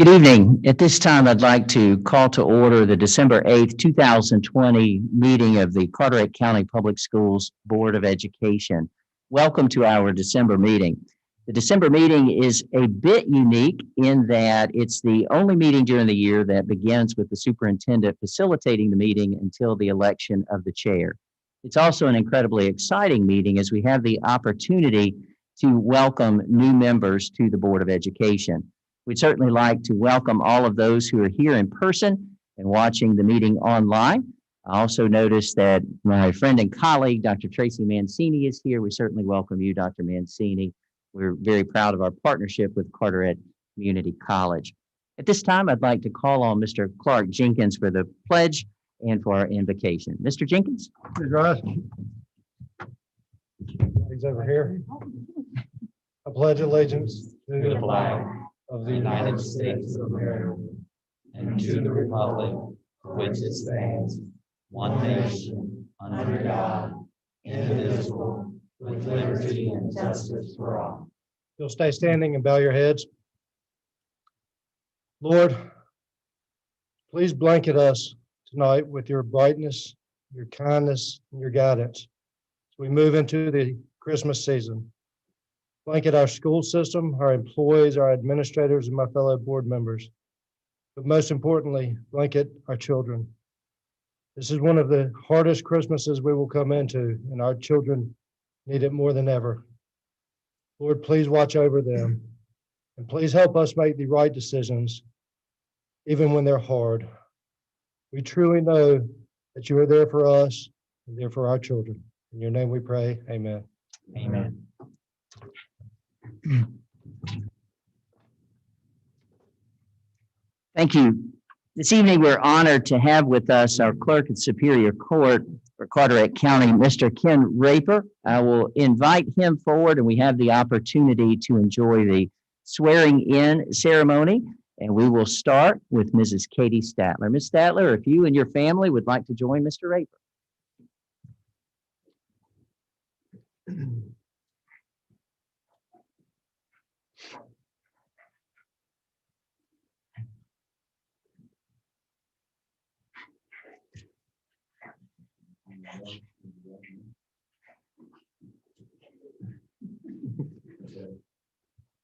Good evening. At this time, I'd like to call to order the December 8th, 2020 meeting of the Carteret County Public Schools Board of Education. Welcome to our December meeting. The December meeting is a bit unique in that it's the only meeting during the year that begins with the superintendent facilitating the meeting until the election of the chair. It's also an incredibly exciting meeting as we have the opportunity to welcome new members to the Board of Education. We'd certainly like to welcome all of those who are here in person and watching the meeting online. I also noticed that my friend and colleague, Dr. Tracy Mancini, is here. We certainly welcome you, Dr. Mancini. We're very proud of our partnership with Carteret Community College. At this time, I'd like to call on Mr. Clark Jenkins for the pledge and for our invocation. Mr. Jenkins? Please rise. He's over here. I pledge allegiance to the flag of the United States of America and to the republic for which it stands, one nation, under God, indivisible, with liberty and justice for all. You'll stay standing and bow your heads. Lord, please blanket us tonight with your brightness, your kindness, and your guidance as we move into the Christmas season. Blanket our school system, our employees, our administrators, and my fellow board members. But most importantly, blanket our children. This is one of the hardest Christmases we will come into, and our children need it more than ever. Lord, please watch over them, and please help us make the right decisions, even when they're hard. We truly know that you are there for us and there for our children. In your name we pray, amen. Amen. Thank you. This evening, we're honored to have with us our clerk at Superior Court for Carteret County, Mr. Ken Raper. I will invite him forward, and we have the opportunity to enjoy the swearing-in ceremony. And we will start with Mrs. Katie Statler. Ms. Statler, if you and your family would like to join Mr. Raper.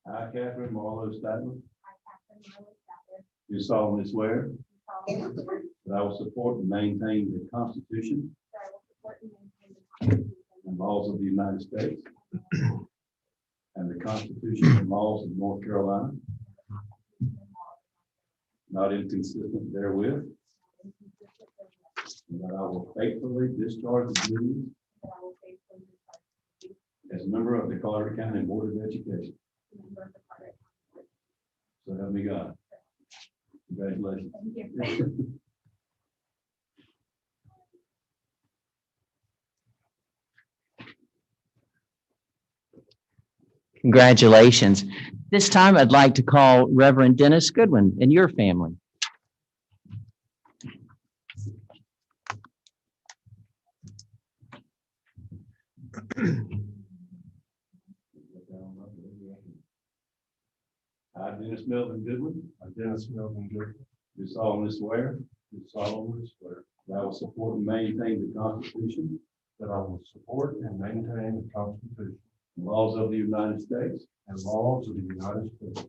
I, Catherine Marlowe Statler, do solemnly swear that I will support and maintain the Constitution and laws of the United States and the Constitution and laws of North Carolina, not inconsistent therewith, and that I will faithfully discharge the duties as a member of the Carteret County Board of Education. So help me God. Congratulations. Thank you. Congratulations. This time, I'd like to call Reverend Dennis Goodwin and your family. I, Dennis Melvin Goodwin. Do solemnly swear. That I will support and maintain the Constitution. That I will support and maintain the Constitution. And laws of the United States. And laws of the United States.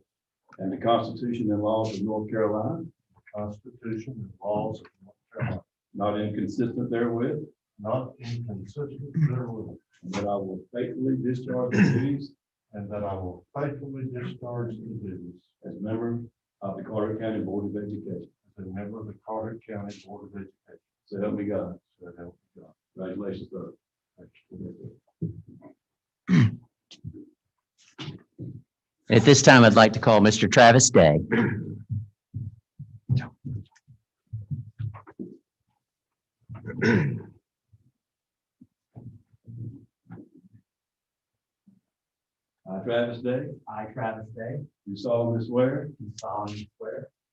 And the Constitution and laws of North Carolina. The Constitution and laws of North Carolina. Not inconsistent therewith. Not inconsistent therewith. And that I will faithfully discharge the duties. And that I will faithfully discharge the duties. As a member of the Carteret County Board of Education. As a member of the Carteret County Board of Education. So help me God. So help me God. Congratulations, sir. At this time, I'd like to call Mr. Travis Day. I, Travis Day, do solemnly swear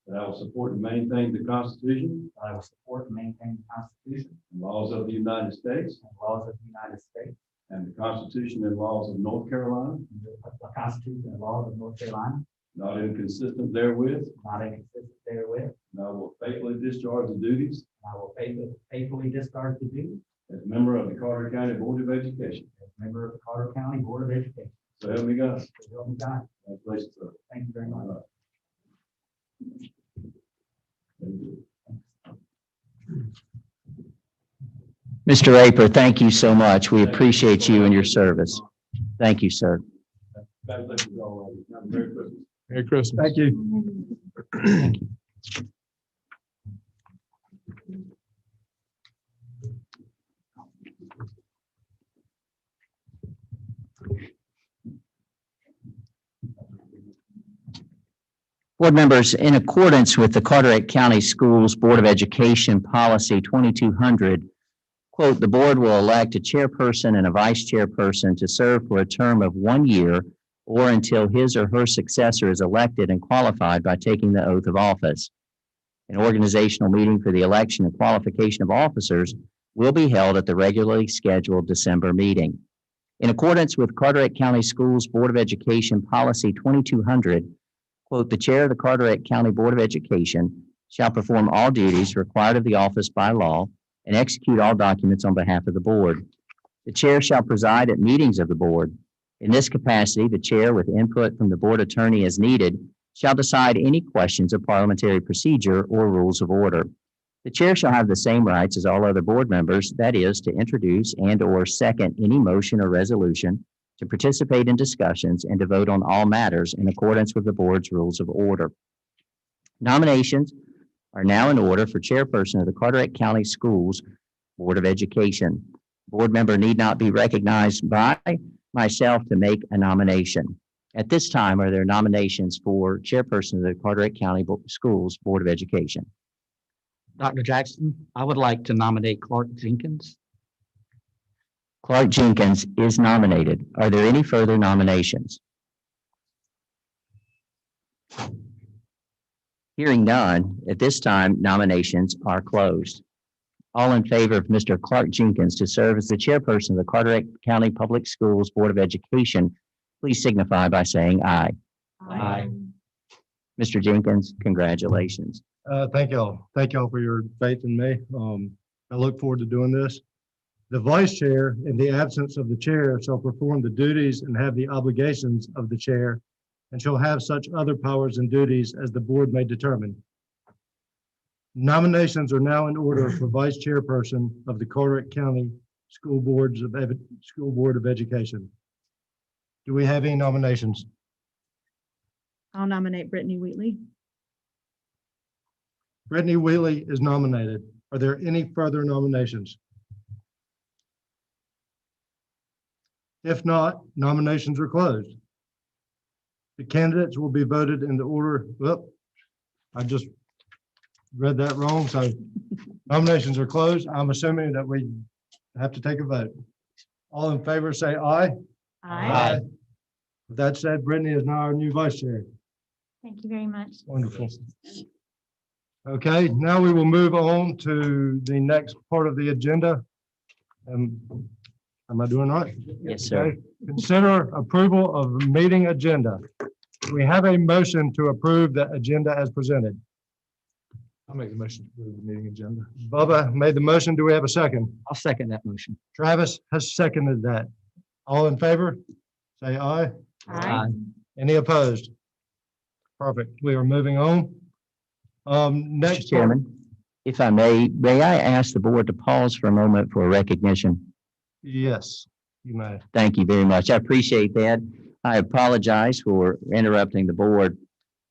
that I will support and maintain the Constitution I will support and maintain the Constitution and laws of the United States and laws of the United States and the Constitution and laws of North Carolina, and the Constitution and laws of North Carolina, not inconsistent therewith, not inconsistent therewith, and I will faithfully discharge the duties and I will faithfully discharge the duties as a member of the Carter County Board of Education. as a member of the Carter County Board of Education. So help me God. So help me God. Congratulations, sir. Thank you very much. Mr. Raper, thank you so much. We appreciate you and your service. Thank you, sir. Congratulations all. Have a Merry Christmas. Merry Christmas. Thank you. Board members, in accordance with the Carteret County Schools Board of Education Policy 2200, quote, "The board will elect a chairperson and a vice chairperson to serve for a term of 1 year or until his or her successor is elected and qualified by taking the oath of office. An organizational meeting for the election and qualification of officers will be held at the regularly scheduled December meeting. In accordance with Carteret County Schools Board of Education Policy 2200, quote, "The chair of the Carteret County Board of Education shall perform all duties required of the office by law and execute all documents on behalf of the board. The chair shall preside at meetings of the board. In this capacity, the chair, with input from the board attorney as needed, shall decide any questions of parliamentary procedure or rules of order. The chair shall have the same rights as all other board members, that is, to introduce and/or second any motion or resolution, to participate in discussions, and to vote on all matters in accordance with the board's rules of order. Nominations are now in order for chairperson of the Carteret County Schools Board of Education. Board member need not be recognized by myself to make a nomination. At this time, are there nominations for chairperson of the Carteret County Schools Board of Education? Dr. Jackson, I would like to nominate Clark Jenkins. Clark Jenkins is nominated. Are there any further nominations? Hearing none, at this time, nominations are closed. All in favor of Mr. Clark Jenkins to serve as the chairperson of the Carteret County Public Schools Board of Education, please signify by saying aye. Aye. Mr. Jenkins, congratulations. Thank y'all. Thank y'all for your faith in me. I look forward to doing this. The vice chair, in the absence of the chair, shall perform the duties and have the obligations of the chair, and shall have such other powers and duties as the board may determine. Nominations are now in order for vice chairperson of the Carteret County School Board of Education. Do we have any nominations? I'll nominate Brittany Wheatley. Brittany Wheatley is nominated. Are there any further nominations? If not, nominations are closed. The candidates will be voted in the order, well, I just read that wrong, so nominations are closed. I'm assuming that we have to take a vote. All in favor, say aye. Aye. With that said, Brittany is now our new vice chair. Thank you very much. Wonderful. Okay, now we will move on to the next part of the agenda. Am I doing right? Yes, sir. Okay. Consider approval of meeting agenda. We have a motion to approve the agenda as presented. I'll make the motion to approve the meeting agenda. Bubba made the motion. Do we have a second? I'll second that motion. Travis has seconded that. All in favor? Say aye. Aye. Any opposed? Perfect. We are moving on. Mr. Next. Chairman, if I may I ask the board to pause for a moment for recognition? Yes, you may. Thank you very much. I appreciate that. I apologize for interrupting the board.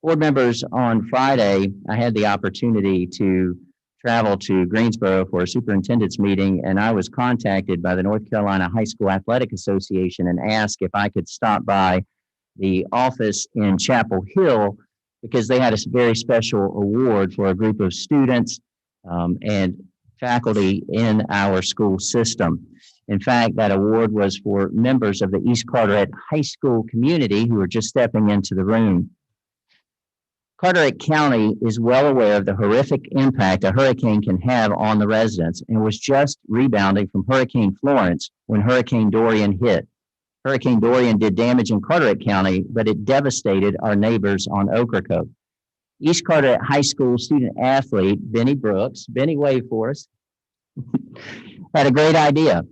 Board members, on Friday, I had the opportunity to travel to Greensboro for a superintendent's meeting, and I was contacted by the North Carolina High School Athletic Association and asked if I could stop by the office in Chapel Hill because they had a very special award for a group of students and faculty in our school system. In fact, that award was for members of the East Carteret High School community who are just stepping into the room. Carteret County is well aware of the horrific impact a hurricane can have on the residents and was just rebounding from Hurricane Florence when Hurricane Dorian hit. Hurricane Dorian did damage in Carteret County, but it devastated our neighbors on Ocracoke. East Carteret High School student athlete Benny Brooks, Benny wave for us, had a great idea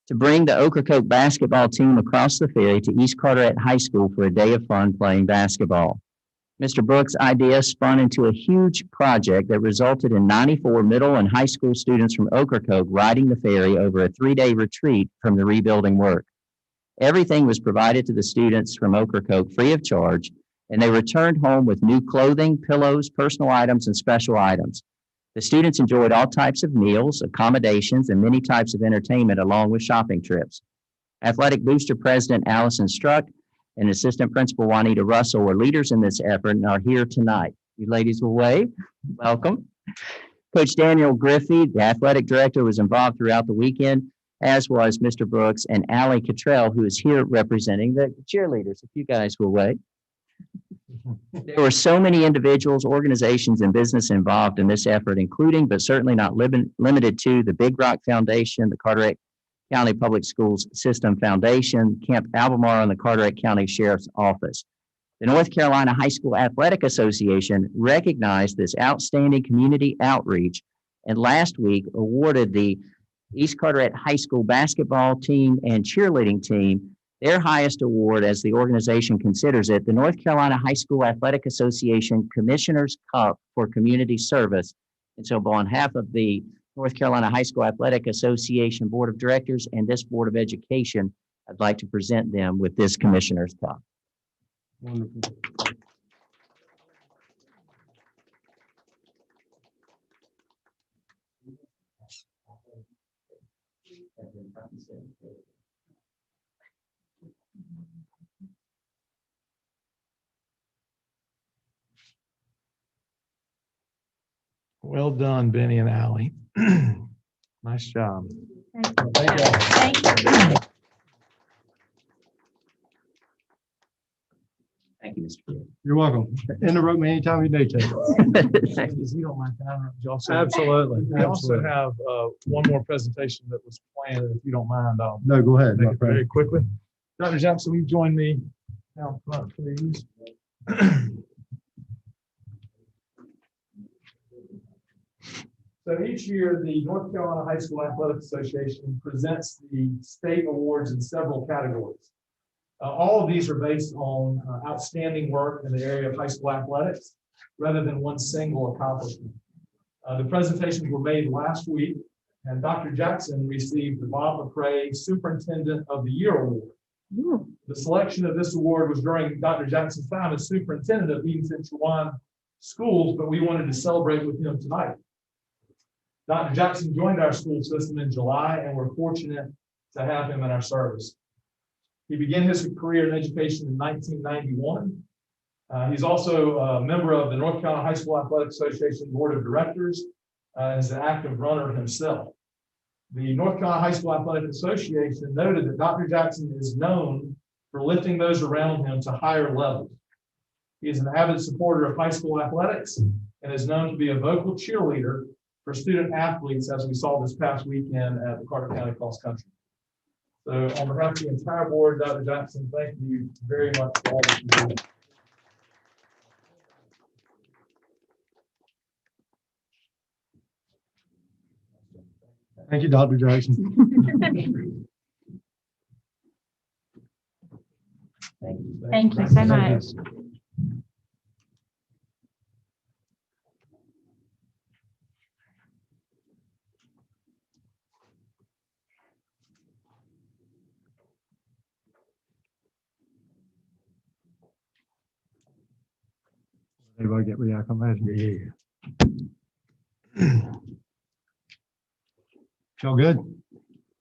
to bring the Ocracoke basketball team across the ferry to East Carteret High School for a day of fun playing basketball. Mr. Brooks' idea spun into a huge project that resulted in 94 middle and high school students from Ocracoke riding the ferry over a 3-day retreat from the rebuilding work. Everything was provided to the students from Ocracoke free of charge, and they returned home with new clothing, pillows, personal items, and special items. The students enjoyed all types of meals, accommodations, and many types of entertainment along with shopping trips. Athletic Booster President Allison Struck and Assistant Principal Juanita Russell were leaders in this effort and are here tonight. You ladies will wave. Welcome. Coach Daniel Griffey, the athletic director, was involved throughout the weekend, as was Mr. Brooks and Allie Cottrell, who is here representing the cheerleaders. If you guys will wait. There were so many individuals, organizations, and business involved in this effort, including, but certainly not limited to, the Big Rock Foundation, the Carteret County Public Schools System Foundation, Camp Albemarle, and the Carteret County Sheriff's Office. The North Carolina High School Athletic Association recognized this outstanding community outreach and last week awarded the East Carteret High School basketball team and cheerleading team their highest award, as the organization considers it, the North Carolina High School Athletic Association Commissioner's Cup for Community Service. And so on behalf of the North Carolina High School Athletic Association Board of Directors and this Board of Education, I'd like to present them with this Commissioner's Cup. Wonderful. Well done, Benny and Allie. Nice job. Thank you. Thank you. Thank you, Mr. Field. You're welcome. Interrupt me anytime you need to. If you don't mind, can I interrupt you also? Absolutely. We also Absolutely. have one more presentation that was planned. If you don't mind, I'll No, go ahead, make my it very friend. quickly. Dr. Jackson, will you join me down front, please? So each year, the North Carolina High School Athletic Association presents the state awards in several categories. All of these are based on outstanding work in the area of high school athletics, rather than one single accomplishment. The presentations were made last week, and Dr. Jackson received the Bob McRae Superintendent of the Year Award. The selection of this award was during Dr. Jackson's time as superintendent of Eaton and Chewan schools, but we wanted to celebrate with him tonight. Dr. Jackson joined our school system in July, and we're fortunate to have him in our service. He began his career in education in 1991. He's also a member of the North Carolina High School Athletic Association Board of Directors and is an active runner himself. The North Carolina High School Athletic Association noted that Dr. Jackson is known for lifting those around him to higher levels. He is an avid supporter of high school athletics and is known to be a vocal cheerleader for student athletes, as we saw this past weekend at the Carteret County Cross Country. So on behalf of the entire board, Dr. Jackson, thank you very much for all that you do. Thank you, Dr. Jackson. Thank you so much. Everybody get reacclimated? Yeah. Feel good?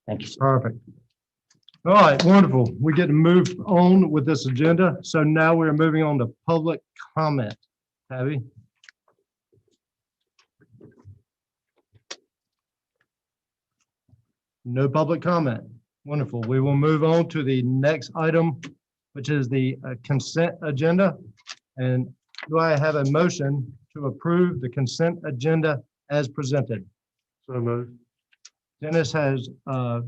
Thank you, sir. Perfect. All right, wonderful. We get to move on with this agenda. So now we're moving on to public comment. Tabby? No public comment. Wonderful. We will move on to the next item, which is the consent agenda. And do I have a motion to approve the consent agenda as presented? So moved. Dennis has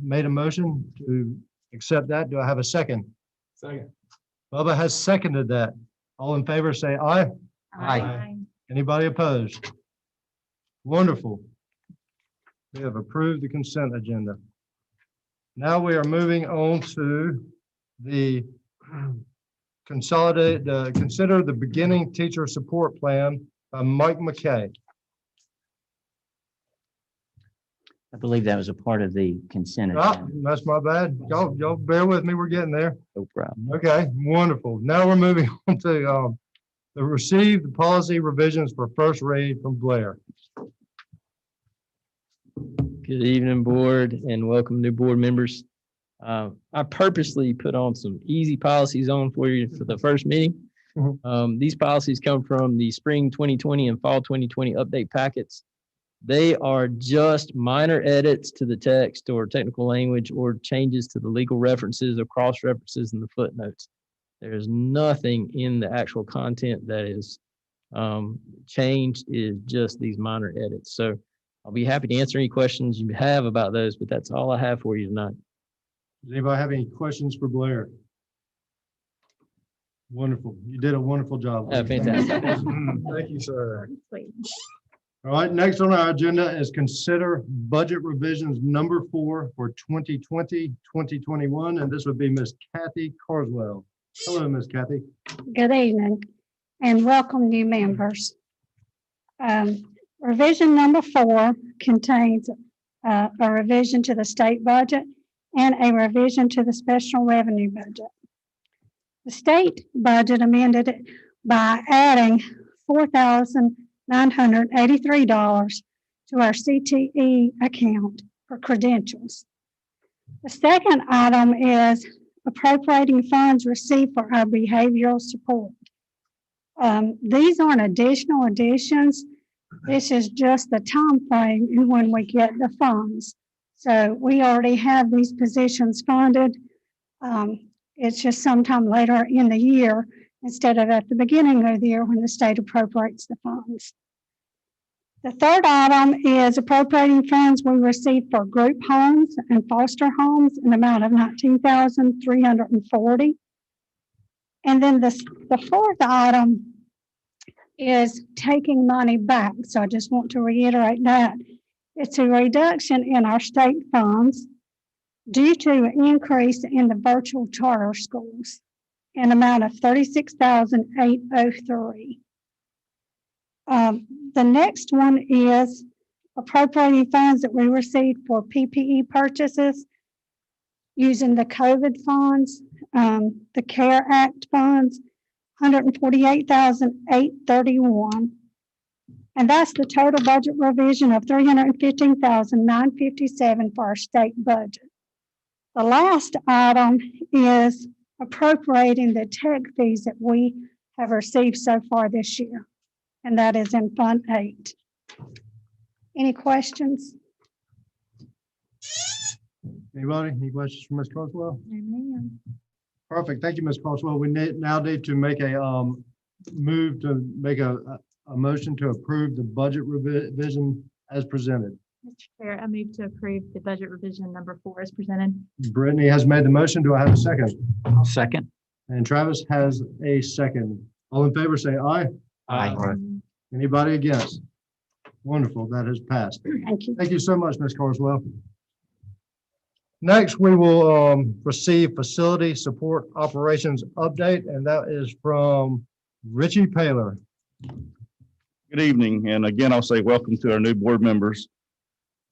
made a motion to accept that. Do I have a second? Second. Bubba has seconded that. All in favor, say aye. Aye. Anybody opposed? Wonderful. We have approved the consent agenda. Now we are moving on to the consider the beginning teacher support plan by Mike McKay. I believe that was a part of the consent. Ah, agenda. that's my bad. Y'all bear with me. We're getting there. No problem. Okay, wonderful. Now we're moving on to the received policy revisions for first read from Blair. Good evening, board, and welcome new board members. I purposely put on some easy policies on for you for the first meeting. These policies come from the spring 2020 and fall 2020 update packets. They are just minor edits to the text or technical language or changes to the legal references or cross references in the footnotes. There's nothing in the actual content that is changed. Is just these minor edits. So I'll be happy to answer any questions you have about those, but that's all I have for you tonight. Does anybody have any questions for Blair? Wonderful. You did a wonderful job. Fantastic. Thank you, sir. All right, next on our agenda is consider budget revisions number 4 for 2020, 2021, and this would be Miss Kathy Carswell. Hello, Miss Kathy. Good evening and welcome new members. Revision number 4 contains a revision to the state budget and a revision to the special revenue budget. The state budget amended it by adding $4,983 to our CTE account for credentials. The second item is appropriating funds received for our behavioral support. These aren't additional additions. This is just the time frame and when we get the funds. So we already have these positions funded. It's just sometime later in the year instead of at the beginning of the year when the state appropriates the funds. The third item is appropriating funds we received for group homes and foster homes in the amount of $19,340. And then the fourth item is taking money back. So I just want to reiterate that. It's a reduction in our state funds due to an increase in the virtual charter schools in amount of $36,803. The next one is appropriating funds that we received for PPE purchases using the COVID funds, the CARE Act funds, $148,831. And that's the total budget revision of $315,957 for our state budget. The last item is appropriating the tech fees that we have received so far this year. And that is in Fund 8. Any questions? Anybody? Any questions for Ms. Carswell? Perfect. Thank you, Ms. Carswell. We now need to make a move to make a motion to approve the budget revision as presented. Mr. Chair, I move to approve the budget revision number 4 as presented. Brittany has made the motion. Do I have a second? I'll second. And Travis has a second. All in favor, say aye. Aye. Anybody against? Wonderful. That has passed. Thank you. Thank you so much, Ms. Carswell. Next, we will receive facility support operations update, and that is from Richie Paler. Good evening, and again, I'll say welcome to our new board members.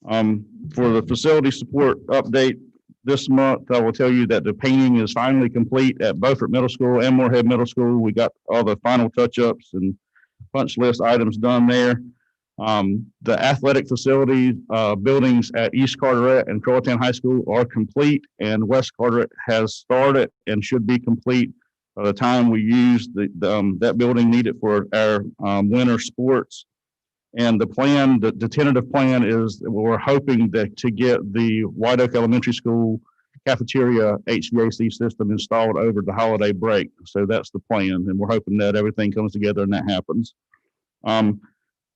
For the facility support update this month, I will tell you that the painting is finally complete at Beaufort Middle School and Moorhead Middle School. We got all the final touch-ups and punch list items done there. The athletic facility buildings at East Carteret and Croatown High School are complete, and West Carteret has started and should be complete by the time we use that building needed for our winter sports. And the plan, the tentative plan is that we're hoping that to get the White Oak Elementary School cafeteria HVAC system installed over the holiday break. So that's the plan, and we're hoping that everything comes together and that happens.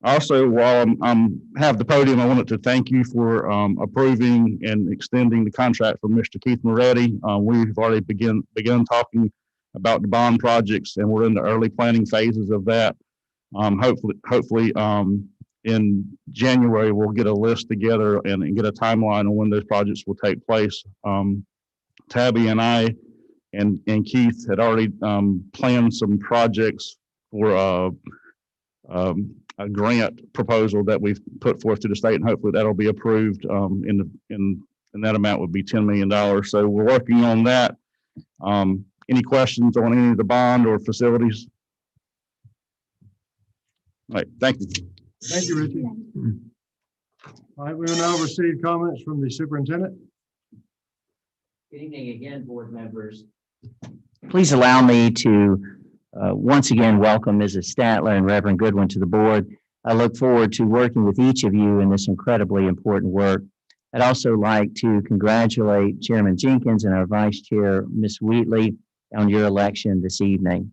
Also, while have the podium, I wanted to thank you for approving and extending the contract for Mr. Keith Moretti. We've already begun talking about the bond projects, and we're in the early planning phases of that. Hopefully, in January, we'll get a list together and get a timeline on when those projects will take place. Tabby and I and Keith had already planned some projects for a grant proposal that we've put forth to the state, and hopefully that'll be approved. And that amount would be $10 million. So we're working on that. Any questions on any of the bond or facilities? All right, thank you. Thank you, Richie. All right, we will now receive comments from the superintendent. Good evening again, board members. Please allow me to once again welcome Mrs. Statler and Reverend Goodwin to the board. I look forward to working with each of you in this incredibly important work. I'd also like to congratulate Chairman Jenkins and our Vice Chair, Ms. Wheatley, on your election this evening.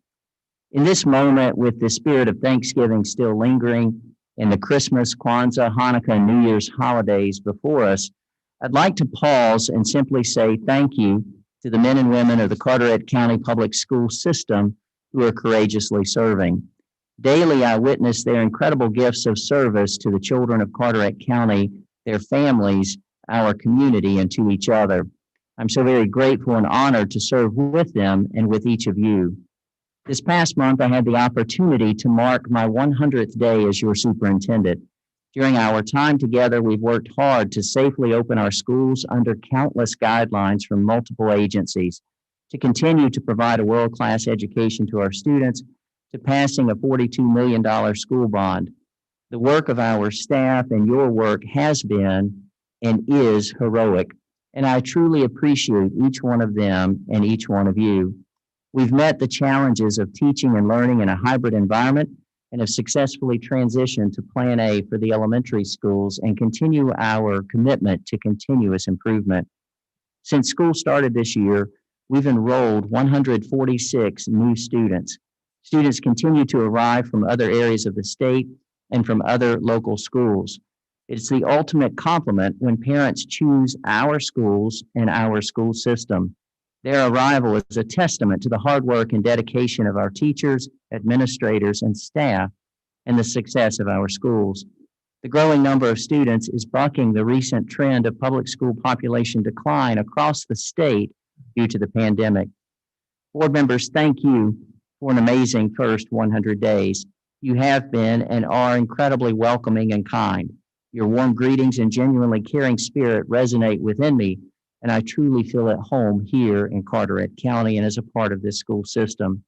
In this moment, with the spirit of Thanksgiving still lingering and the Christmas, Kwanzaa, Hanukkah, and New Year's holidays before us, I'd like to pause and simply say thank you to the men and women of the Carteret County Public School System who are courageously serving. Daily, I witness their incredible gifts of service to the children of Carteret County, their families, our community, and to each other. I'm so very grateful and honored to serve with them and with each of you. This past month, I had the opportunity to mark my 100th day as your superintendent. During our time together, we've worked hard to safely open our schools under countless guidelines from multiple agencies, to continue to provide a world-class education to our students, to passing a $42 million school bond. The work of our staff and your work has been and is heroic, and I truly appreciate each one of them and each one of you. We've met the challenges of teaching and learning in a hybrid environment and have successfully transitioned to Plan A for the elementary schools and continue our commitment to continuous improvement. Since school started this year, we've enrolled 146 new students. Students continue to arrive from other areas of the state and from other local schools. It's the ultimate compliment when parents choose our schools and our school system. Their arrival is a testament to the hard work and dedication of our teachers, administrators, and staff, and the success of our schools. The growing number of students is bucking the recent trend of public school population decline across the state due to the pandemic. Board members, thank you for an amazing first 100 days. You have been and are incredibly welcoming and kind. Your warm greetings and genuinely caring spirit resonate within me, and I truly feel at home here in Carteret County and as a part of this school system.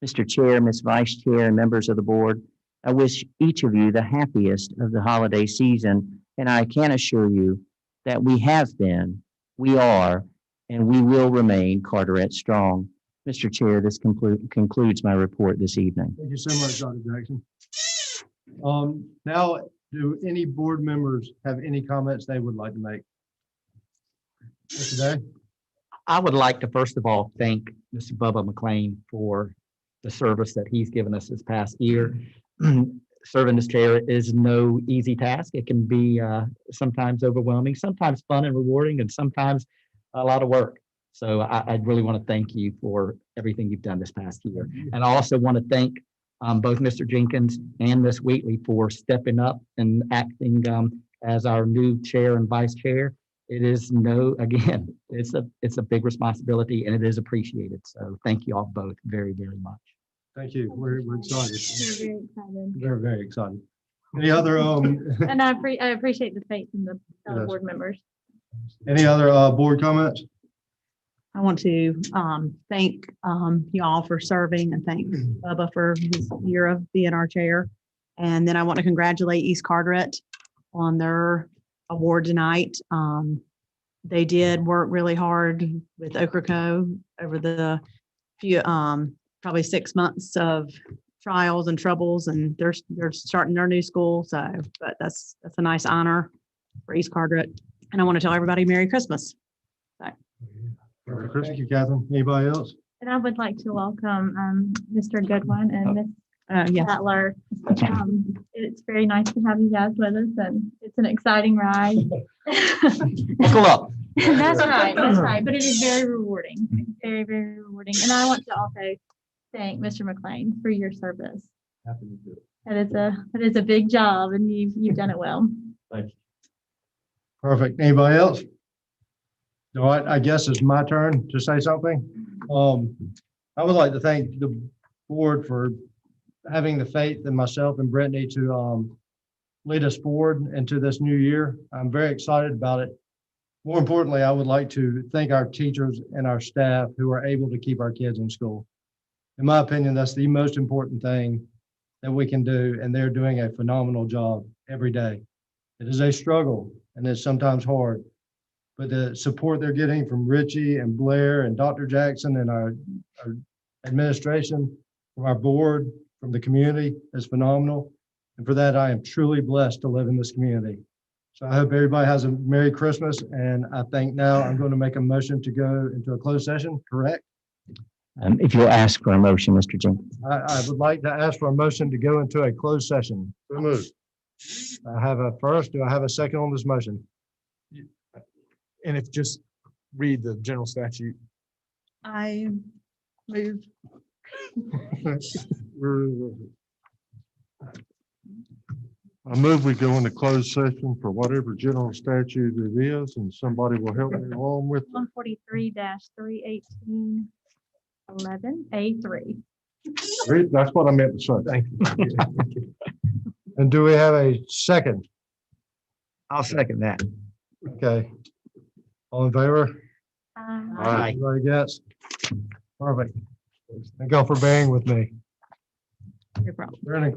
Mr. Chair, Ms. Vice Chair, and members of the board, I wish each of you the happiest of the holiday season, and I can assure you that we have been, we are, and we will remain Carteret strong. Mr. Chair, this concludes my report this evening. Thank you so much, Dr. Jackson. Now, do any board members have any comments they would like to make? Mr. Day? I would like to first of all thank Mr. Bubba McLean for the service that he's given us this past year. Serving this chair is no easy task. It can be sometimes overwhelming, sometimes fun and rewarding, and sometimes a lot of work. So I really want to thank you for everything you've done this past year. And I also want to thank both Mr. Jenkins and Ms. Wheatley for stepping up and acting as our new chair and vice chair. It is again, it's a big responsibility and it is appreciated. So thank you all both very, very much. Thank you. We're excited. We're very excited. We're very excited. Any other And I appreciate the faith in the Yes. board members. any other board comments? I want to thank you all for serving and thank Bubba for his year of being our chair. And then I want to congratulate East Carteret on their award tonight. They did work really hard with Ocraco over the few, probably 6 months of trials and troubles, and they're starting their new school. So, but that's a nice honor for East Carteret. And I want to tell everybody Merry Christmas. Thank you, Catherine. Anybody else? And I would like to welcome Mr. Goodwin and Ms. Yes. Rattler. It's very nice to have you guys with us, and it's an exciting ride. Buckle up. That's right, but it is very rewarding, very, very rewarding. And I want to also thank Mr. McLean for your service. Happy to do it. That is a big job, and you've done it well. Thank you. Perfect. Anybody else? All right, I guess it's my turn to say something. I would like to thank the board for having the faith in myself and Brittany to lead us forward into this new year. I'm very excited about it. More importantly, I would like to thank our teachers and our staff who are able to keep our kids in school. In my opinion, that's the most important thing that we can do, and they're doing a phenomenal job every day. It is a struggle, and it's sometimes hard, but the support they're getting from Richie and Blair and Dr. Jackson and our administration, from our board, from the community is phenomenal. And for that, I am truly blessed to live in this community. So I hope everybody has a Merry Christmas. And I think now I'm going to make a motion to go into a closed session, correct? If you'll ask for a motion, Mr. Jenkins. I would like to ask for a motion to go into a closed session. So moved. I have a first. Do I have a second on this motion? And if just read the general statute. I move. I move we go into closed session for whatever general statute it is, and somebody will help me along with it. 143-318-11A3. That's what I meant to say. Thank you. And do we have a second? I'll second that. Okay. All in favor? Aye. Everybody gets? Perfect. Thank y'all for bearing with me. No problem. We're in a